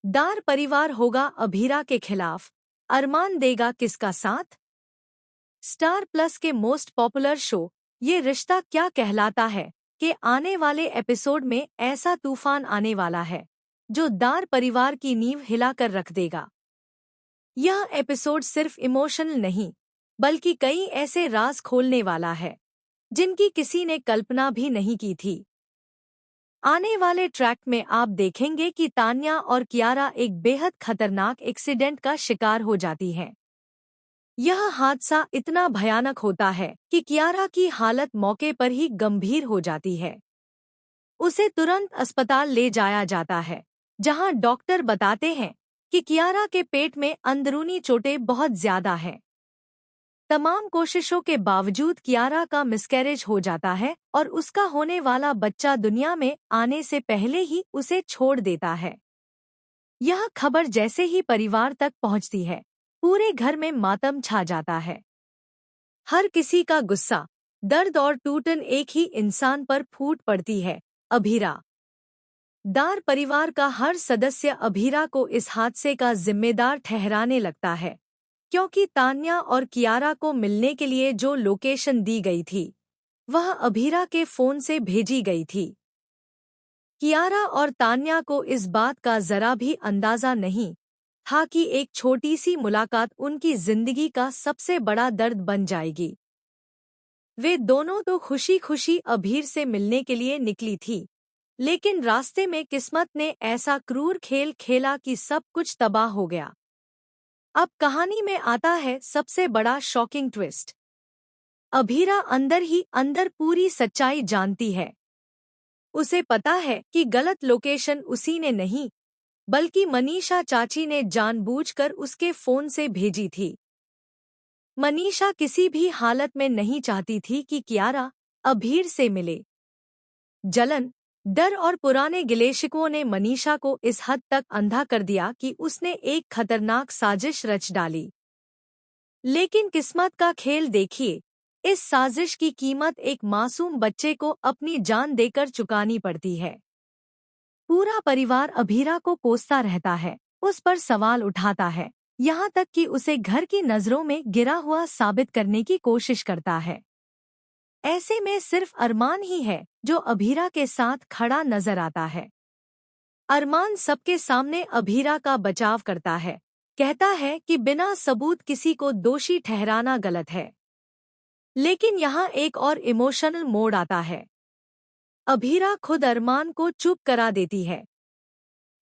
दार परिवार होगा अभीरा के खिलाफ, अरमान देगा किसका साथ? स्टार प्लस के मोस्ट पॉपुलर शो ये रिश्ता क्या कहलाता है कि आने वाले एपिसोड में ऐसा तूफान आने वाला है जो दार परिवार की नींव हिलाकर रख देगा। यह एपिसोड सिर्फ इमोशनल नहीं बल्कि कई ऐसे राज खोलने वाला है जिनकी किसी ने कल्पना भी नहीं की थी। आने वाले ट्रैक में आप देखेंगे कि तान्या और कियारा एक बेहद खतरनाक एक्सीडेंट का शिकार हो जाती हैं। यह हादसा इतना भयानक होता है कि कियारा की हालत मौके पर ही गंभीर हो जाती है। उसे तुरंत अस्पताल ले जाया जाता है, जहां डॉक्टर बताते हैं कि कियारा के पेट में अंदरूनी चोटें बहुत ज्यादा हैं। तमाम कोशिशों के बावजूद कियारा का मिसकैरेज हो जाता है और उसका होने वाला बच्चा दुनिया में आने से पहले ही उसे छोड़ देता है। यह खबर जैसे ही परिवार तक पहुंचती है, पूरे घर में मातम छा जाता है। हर किसी का गुस्सा, दर्द और टूटन एक ही इंसान पर फूट पड़ती है, अभीरा। दार परिवार का हर सदस्य अभीरा को इस हादसे का जिम्मेदार ठहराने लगता है, क्योंकि तान्या और कियारा को मिलने के लिए जो लोकेशन दी गई थी वह अभीरा के फोन से भेजी गई थी। कियारा और तान्या को इस बात का जरा भी अंदाजा नहीं था कि एक छोटी सी मुलाकात उनकी जिंदगी का सबसे बड़ा दर्द बन जाएगी। वे दोनों तो खुशी खुशी अभीर से मिलने के लिए निकली थी, लेकिन रास्ते में किस्मत ने ऐसा क्रूर खेल खेला कि सब कुछ तबाह हो गया। अब कहानी में आता है सबसे बड़ा शॉकिंग ट्विस्ट। अभीरा अंदर ही अंदर पूरी सच्चाई जानती है। उसे पता है कि गलत लोकेशन उसी ने नहीं बल्कि मनीषा चाची ने जानबूझकर उसके फोन से भेजी थी। मनीषा किसी भी हालत में नहीं चाहती थी कि कियारा अभीर से मिले। जलन, डर और पुराने गिले-शिकवों ने मनीषा को इस हद तक अंधा कर दिया कि उसने एक खतरनाक साजिश रच डाली। लेकिन किस्मत का खेल देखिए, इस साजिश की कीमत एक मासूम बच्चे को अपनी जान देकर चुकानी पड़ती है। पूरा परिवार अभीरा को कोसता रहता है, उस पर सवाल उठाता है, यहाँ तक कि उसे घर की नजरों में गिरा हुआ साबित करने की कोशिश करता है। ऐसे में सिर्फ अरमान ही है जो अभीरा के साथ खड़ा नजर आता है। अरमान सबके सामने अभीरा का बचाव करता है, कहता है कि बिना सबूत किसी को दोषी ठहराना गलत है। लेकिन यहाँ एक और इमोशनल मोड़ आता है। अभीरा खुद अरमान को चुप करा देती है।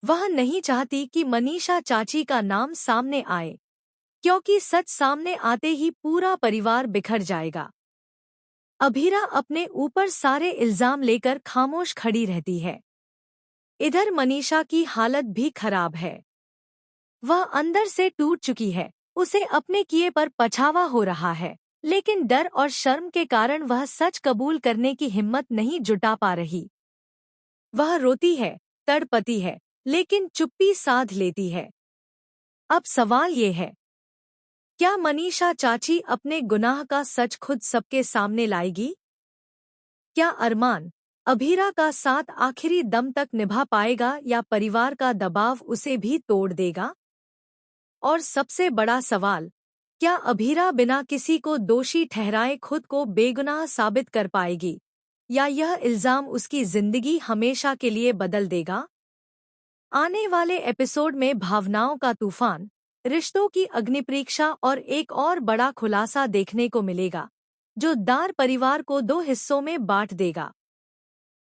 वह नहीं चाहती कि मनीषा चाची का नाम सामने आए, क्योंकि सच सामने आते ही पूरा परिवार बिखर जाएगा। अभीरा अपने ऊपर सारे इल्जाम लेकर खामोश खड़ी रहती है। इधर मनीषा की हालत भी खराब है। वह अंदर से टूट चुकी है, उसे अपने किए पर पछतावा हो रहा है, लेकिन डर और शर्म के कारण वह सच कबूल करने की हिम्मत नहीं जुटा पा रही। वह रोती है, तड़पती है, लेकिन चुप्पी साध लेती है। अब सवाल ये है, क्या मनीषा चाची अपने गुनाह का सच खुद सबके सामने लाएगी? क्या अरमान अभीरा का साथ आखिरी दम तक निभा पाएगा या परिवार का दबाव उसे भी तोड़ देगा? और सबसे बड़ा सवाल, क्या अभीरा बिना किसी को दोषी ठहराए खुद को बेगुनाह साबित कर पाएगी, या यह इल्जाम उसकी जिंदगी हमेशा के लिए बदल देगा? आने वाले एपिसोड में भावनाओं का तूफान, रिश्तों की अग्निपरीक्षा और एक और बड़ा खुलासा देखने को मिलेगा, जो दार परिवार को दो हिस्सों में बांट देगा।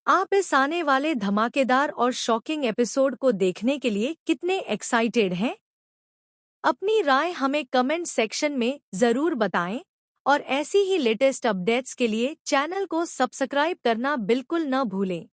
आप इस आने वाले धमाकेदार और शॉकिंग एपिसोड को देखने के लिए कितने एक्साइटेड हैं? अपनी राय हमें कमेंट सेक्शन में जरूर बताएं और ऐसी ही लेटेस्ट अपडेट्स के लिए चैनल को सब्सक्राइब करना बिल्कुल न भूलें।